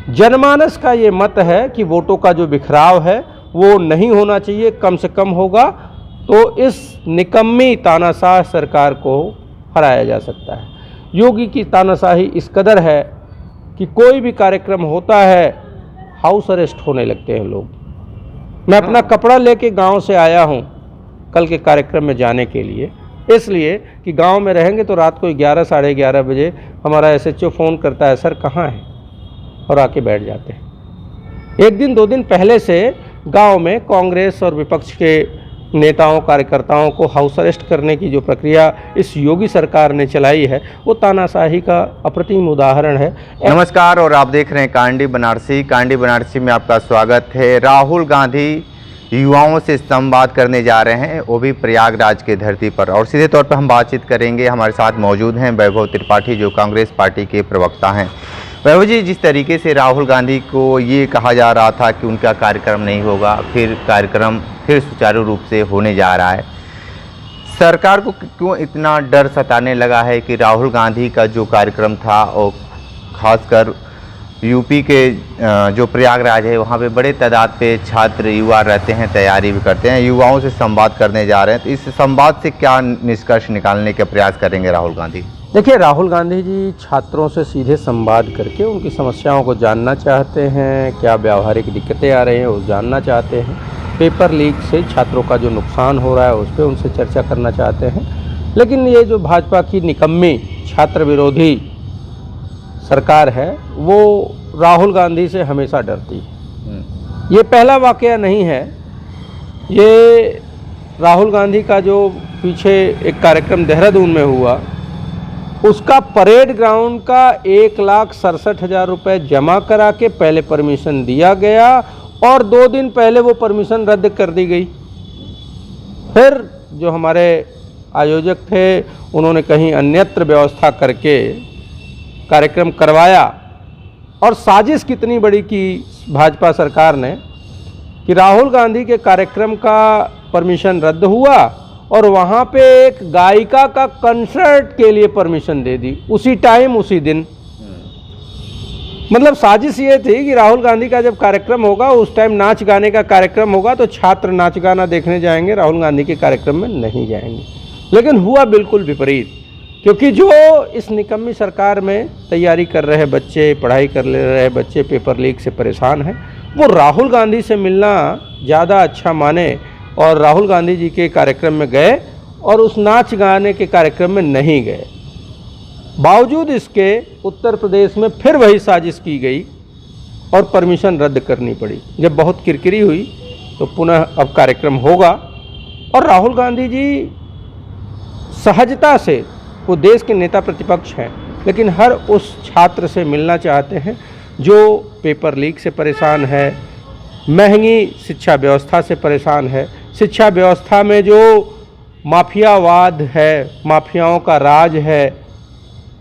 जनमानस का ये मत है कि वोटों का जो बिखराव है वो नहीं होना चाहिए, कम से कम होगा तो इस निकम्मी तानाशाह सरकार को हराया जा सकता है। योगी की तानाशाही इस कदर है कि कोई भी कार्यक्रम होता है हाउस अरेस्ट होने लगते हैं लोग। मैं अपना कपड़ा लेके गांव से आया हूं कल के कार्यक्रम में जाने के लिए, इसलिए कि गांव में रहेंगे तो रात को 11 साढ़े 11 बजे हमारा एसएचओ फ़ोन करता है, सर कहाँ है, और आके बैठ जाते हैं। एक दिन 2 दिन पहले से गांव में कांग्रेस और विपक्ष के नेताओं कार्यकर्ताओं को हाउस अरेस्ट करने की जो प्रक्रिया इस योगी सरकार ने चलाई है वो तानाशाही का अप्रतिम उदाहरण है। नमस्कार, और आप देख रहे हैं कांडी बनारसी। कांडी बनारसी में आपका स्वागत है। राहुल गांधी युवाओं से संवाद करने जा रहे हैं, वो भी प्रयागराज के धरती पर, और सीधे तौर पर हम बातचीत करेंगे। हमारे साथ मौजूद हैं वैभव त्रिपाठी, जो कांग्रेस पार्टी के प्रवक्ता हैं। वैभव जी, जिस तरीके से राहुल गांधी को ये कहा जा रहा था कि उनका कार्यक्रम नहीं होगा, फिर कार्यक्रम फिर सुचारू रूप से होने जा रहा है, सरकार को क्यों इतना डर सताने लगा है कि राहुल गांधी का जो कार्यक्रम था, और ख़ासकर यूपी के जो प्रयागराज है वहाँ पे बड़े तादाद पे छात्र युवा रहते हैं, तैयारी भी करते हैं, युवाओं से संवाद करने जा रहे हैं, तो इस संवाद से क्या निष्कर्ष निकालने के प्रयास करेंगे राहुल गांधी? देखिए, राहुल गांधी जी छात्रों से सीधे संवाद करके उनकी समस्याओं को जानना चाहते हैं, क्या व्यावहारिक दिक्कतें आ रही हैं वो जानना चाहते हैं, पेपर लीक से छात्रों का जो नुकसान हो रहा है उस पर उनसे चर्चा करना चाहते हैं। लेकिन ये जो भाजपा की निकम्मी छात्र विरोधी सरकार है वो राहुल गांधी से हमेशा डरती है। ये पहला वाकया नहीं है। ये राहुल गांधी का जो पीछे एक कार्यक्रम देहरादून में हुआ, उसका परेड ग्राउंड का 1,67,000 रुपये जमा करा के पहले परमिशन दिया गया और 2 दिन पहले वो परमिशन रद्द कर दी गई। फिर जो हमारे आयोजक थे उन्होंने कहीं अन्यत्र व्यवस्था करके कार्यक्रम करवाया, और साजिश कितनी बड़ी की भाजपा सरकार ने कि राहुल गांधी के कार्यक्रम का परमिशन रद्द हुआ और वहाँ पे एक गायिका का कंसर्ट के लिए परमिशन दे दी उसी टाइम उसी दिन। मतलब साजिश ये थी कि राहुल गांधी का जब कार्यक्रम होगा उस टाइम नाच गाने का कार्यक्रम होगा तो छात्र नाच गाना देखने जाएंगे, राहुल गांधी के कार्यक्रम में नहीं जाएंगे। लेकिन हुआ बिल्कुल विपरीत, क्योंकि जो इस निकम्मी सरकार में तैयारी कर रहे बच्चे, पढ़ाई कर ले रहे बच्चे पेपर लीक से परेशान हैं, वो राहुल गांधी से मिलना ज़्यादा अच्छा माने और राहुल गांधी जी के कार्यक्रम में गए और उस नाच गाने के कार्यक्रम में नहीं गए। बावजूद इसके उत्तर प्रदेश में फिर वही साजिश की गई और परमिशन रद्द करनी पड़ी। जब बहुत किरकिरी हुई तो पुनः अब कार्यक्रम होगा, और राहुल गांधी जी सहजता से, वो देश के नेता प्रतिपक्ष हैं, लेकिन हर उस छात्र से मिलना चाहते हैं जो पेपर लीक से परेशान है, महंगी शिक्षा व्यवस्था से परेशान है, शिक्षा व्यवस्था में जो माफियावाद है, माफियाओं का राज है,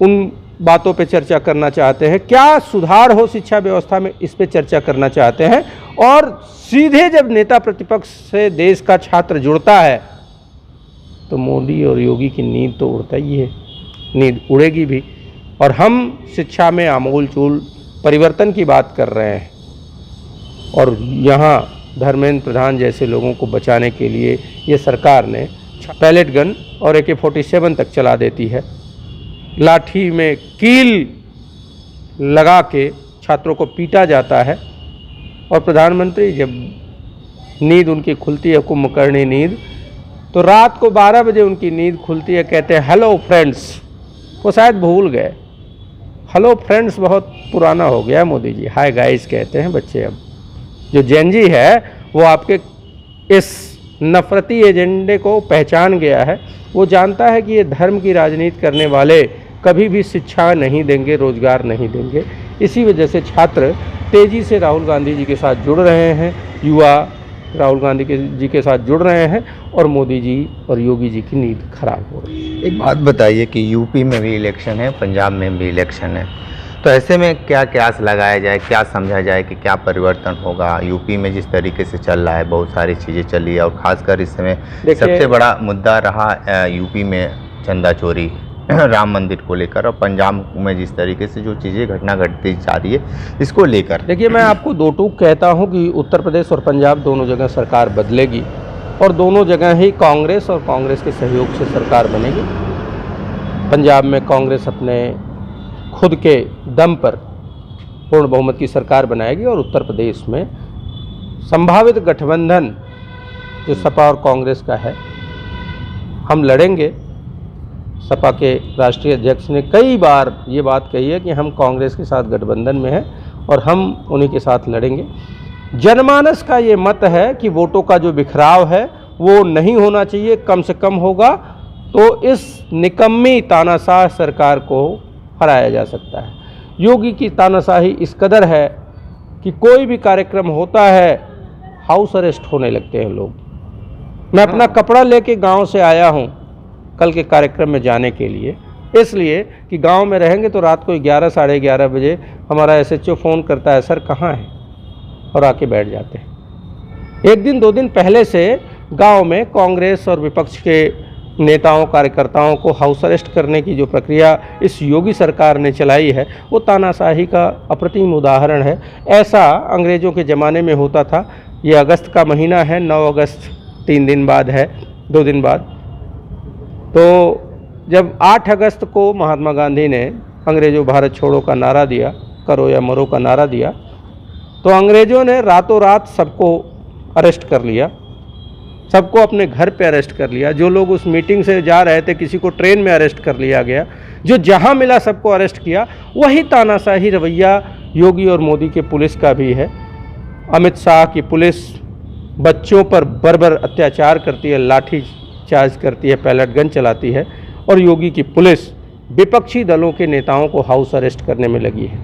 उन बातों पे चर्चा करना चाहते हैं। क्या सुधार हो शिक्षा व्यवस्था में, इस पे चर्चा करना चाहते हैं। और सीधे जब नेता प्रतिपक्ष से देश का छात्र जुड़ता है तो मोदी और योगी की नींद तो उड़ता ही है, नींद उड़ेगी भी। और हम शिक्षा में आमूलचूल परिवर्तन की बात कर रहे हैं, और यहाँ धर्मेंद्र प्रधान जैसे लोगों को बचाने के लिए ये सरकार ने पैलेट गन और AK-47 तक चला देती है। लाठी में कील लगा के छात्रों को पीटा जाता है, और प्रधानमंत्री जब नींद उनकी खुलती है, कुंभकर्णी नींद, तो रात को 12 बजे उनकी नींद खुलती है, कहते हैं हेलो फ्रेंड्स। वो शायद भूल गए, हेलो फ्रेंड्स बहुत पुराना हो गया मोदी जी, हाय गाइस कहते हैं बच्चे। अब जो जेनजी है वो आपके इस नफरती एजेंडे को पहचान गया है। वो जानता है कि ये धर्म की राजनीति करने वाले कभी भी शिक्षा नहीं देंगे, रोजगार नहीं देंगे। इसी वजह से छात्र तेज़ी से राहुल गांधी जी के साथ जुड़ रहे हैं, युवा राहुल गांधी जी के साथ जुड़ रहे हैं, और मोदी जी और योगी जी की नींद खराब हो रही है। एक बात बताइए कि यूपी में भी इलेक्शन है, पंजाब में भी इलेक्शन है, तो ऐसे में क्या क्यास लगाया जाए, क्या समझा जाए कि क्या परिवर्तन होगा? यूपी में जिस तरीके से चल रहा है, बहुत सारी चीज़ें चली है, और ख़ासकर इस समय सबसे बड़ा मुद्दा रहा यूपी में चंदा चोरी। राम मंदिर को लेकर और पंजाब में जिस तरीके से जो चीज़ें घटना घटती जा रही है इसको लेकर? देखिए, मैं आपको दो टूक कहता हूं कि उत्तर प्रदेश और पंजाब दोनों जगह सरकार बदलेगी और दोनों जगह ही कांग्रेस और कांग्रेस के सहयोग से सरकार बनेगी। पंजाब में कांग्रेस अपने खुद के दम पर पूर्ण बहुमत की सरकार बनाएगी और उत्तर प्रदेश में संभावित गठबंधन जो सपा और कांग्रेस का है, हम लड़ेंगे। सपा के राष्ट्रीय अध्यक्ष ने कई बार ये बात कही है कि हम कांग्रेस के साथ गठबंधन में हैं और हम उन्हीं के साथ लड़ेंगे। जनमानस का ये मत है कि वोटों का जो बिखराव है वो नहीं होना चाहिए, कम से कम होगा तो इस निकम्मी तानाशाह सरकार को हराया जा सकता है। योगी की तानाशाही इस कदर है कि कोई भी कार्यक्रम होता है हाउस अरेस्ट होने लगते हैं लोग। मैं अपना कपड़ा लेके गांव से आया हूं कल के कार्यक्रम में जाने के लिए, इसलिए कि गांव में रहेंगे तो रात को 11 साढ़े 11 बजे हमारा SHO फ़ोन करता है, सर कहाँ हैं, और आके बैठ जाते हैं। एक दिन दो दिन पहले से गांव में कांग्रेस और विपक्ष के नेताओं कार्यकर्ताओं को हाउस अरेस्ट करने की जो प्रक्रिया इस योगी सरकार ने चलाई है वो तानाशाही का अप्रतिम उदाहरण है। ऐसा अंग्रेज़ों के ज़माने में होता था। ये अगस्त का महीना है, 9 अगस्त 3 दिन बाद है, 2 दिन बाद। तो जब 8 अगस्त को महात्मा गांधी ने अंग्रेज़ों भारत छोड़ो का नारा दिया, करो या मरो का नारा दिया, तो अंग्रेज़ों ने रातों रात सबको अरेस्ट कर लिया, सबको अपने घर पे अरेस्ट कर लिया। जो लोग उस मीटिंग से जा रहे थे किसी को ट्रेन में अरेस्ट कर लिया गया, जो जहां मिला सबको अरेस्ट किया। वही तानाशाही रवैया योगी और मोदी के पुलिस का भी है। अमित शाह की पुलिस बच्चों पर बर्बर अत्याचार करती है, लाठी चार्ज करती है, पैलेट गन चलाती है, और योगी की पुलिस विपक्षी दलों के नेताओं को हाउस अरेस्ट करने में लगी है।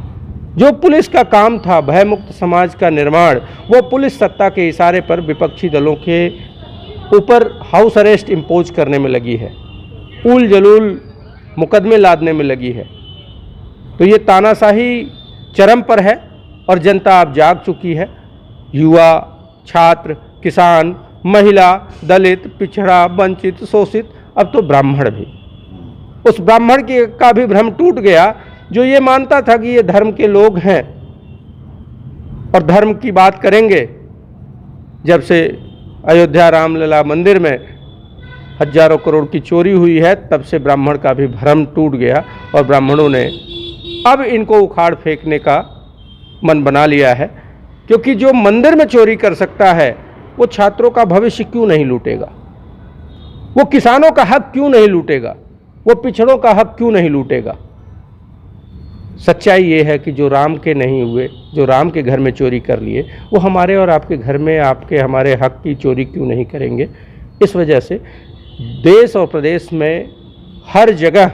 जो पुलिस का काम था भयमुक्त समाज का निर्माण, वो पुलिस सत्ता के इशारे पर विपक्षी दलों के ऊपर हाउस अरेस्ट इम्पोज करने में लगी है, उल जलूल मुकदमे लादने में लगी है। तो ये तानाशाही चरम पर है और जनता अब जाग चुकी है। युवा, छात्र, किसान, महिला, दलित, पिछड़ा, वंचित, शोषित, अब तो ब्राह्मण भी। उस ब्राह्मण का भी भ्रम टूट गया जो ये मानता था कि ये धर्म के लोग हैं और धर्म की बात करेंगे। जब से अयोध्या रामलला मंदिर में हजारों करोड़ की चोरी हुई है, तब से ब्राह्मण का भी भ्रम टूट गया और ब्राह्मणों ने अब इनको उखाड़ फेंकने का मन बना लिया है। क्योंकि जो मंदिर में चोरी कर सकता है वो छात्रों का भविष्य क्यों नहीं लूटेगा, वो किसानों का हक क्यों नहीं लूटेगा, वो पिछड़ों का हक क्यों नहीं लूटेगा। सच्चाई ये है कि जो राम के नहीं हुए, जो राम के घर में चोरी कर लिए, वो हमारे और आपके घर में आपके हमारे हक की चोरी क्यों नहीं करेंगे। इस वजह से देश और प्रदेश में हर जगह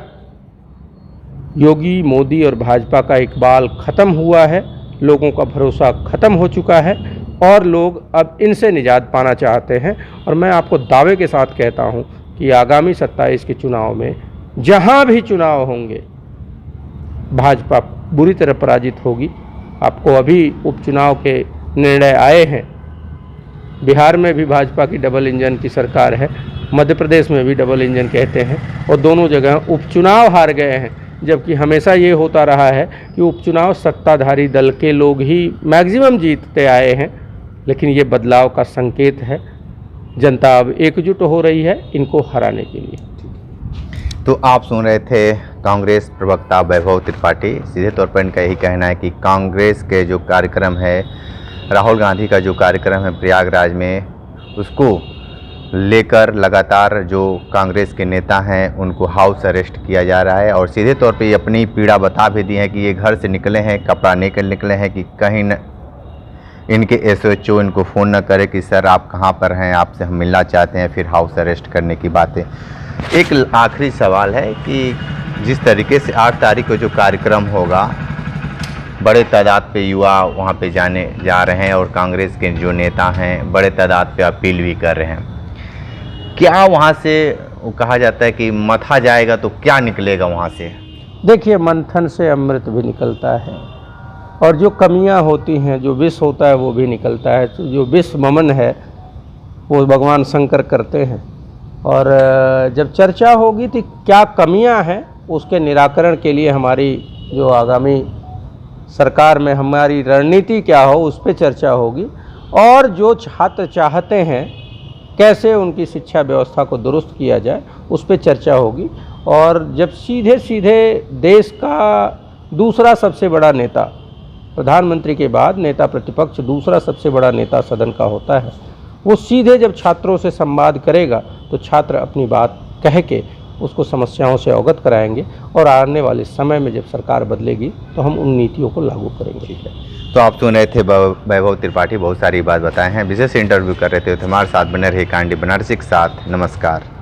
योगी, मोदी और भाजपा का इकबाल ख़त्म हुआ है, लोगों का भरोसा ख़त्म हो चुका है और लोग अब इनसे निजात पाना चाहते हैं। और मैं आपको दावे के साथ कहता हूं कि आगामी 27 के चुनाव में जहां भी चुनाव होंगे भाजपा बुरी तरह पराजित होगी। आपको अभी उपचुनाव के निर्णय आए हैं। बिहार में भी भाजपा की डबल इंजन की सरकार है, मध्य प्रदेश में भी डबल इंजन कहते हैं, और दोनों जगह उपचुनाव हार गए हैं। जबकि हमेशा ये होता रहा है कि उपचुनाव सत्ताधारी दल के लोग ही मैक्सिमम जीतते आए हैं, लेकिन ये बदलाव का संकेत है। जनता अब एकजुट हो रही है इनको हराने के लिए। तो आप सुन रहे थे कांग्रेस प्रवक्ता वैभव त्रिपाठी। सीधे तौर पर इनका यही कहना है कि कांग्रेस के जो कार्यक्रम है, राहुल गांधी का जो कार्यक्रम है प्रयागराज में, उसको लेकर लगातार जो कांग्रेस के नेता हैं उनको हाउस अरेस्ट किया जा रहा है। और सीधे तौर पे ये अपनी पीड़ा बता भी दी है कि ये घर से निकले हैं, कपड़ा लेकर निकले हैं कि कहीं न इनके SHO इनको फ़ोन न करे कि सर आप कहाँ पर हैं, आपसे हम मिलना चाहते हैं, फिर हाउस अरेस्ट करने की बातें। एक आखिरी सवाल है कि जिस तरीके से 8 तारीख को जो कार्यक्रम होगा, बड़े तादाद पे युवा वहाँ पे जा रहे हैं और कांग्रेस के जो नेता हैं बड़े तादाद पे अपील भी कर रहे हैं, क्या वहाँ से कहा जाता है कि मथा जाएगा तो क्या निकलेगा वहाँ से? देखिए, मंथन से अमृत भी निकलता है और जो कमियां होती हैं, जो विष होता है वो भी निकलता है। तो जो विष ममन है वो भगवान शंकर करते हैं। और जब चर्चा होगी तो क्या कमियां हैं उसके निराकरण के लिए हमारी जो आगामी सरकार में हमारी रणनीति क्या हो उस पर चर्चा होगी, और जो छात्र चाहते हैं कैसे उनकी शिक्षा व्यवस्था को दुरुस्त किया जाए उस पर चर्चा होगी। और जब सीधे सीधे देश का दूसरा सबसे बड़ा नेता, प्रधानमंत्री के बाद नेता प्रतिपक्ष दूसरा सबसे बड़ा नेता सदन का होता है, वो सीधे जब छात्रों से संवाद करेगा तो छात्र अपनी बात कह के उसको समस्याओं से अवगत कराएंगे, और आने वाले समय में जब सरकार बदलेगी तो हम उन नीतियों को लागू करेंगे। तो आप सुन रहे थे वैभव त्रिपाठी, बहुत सारी बात बताए हैं, विशेष इंटरव्यू कर रहे थे। हमारे साथ बने रहे कांडी बनारसी के साथ। नमस्कार।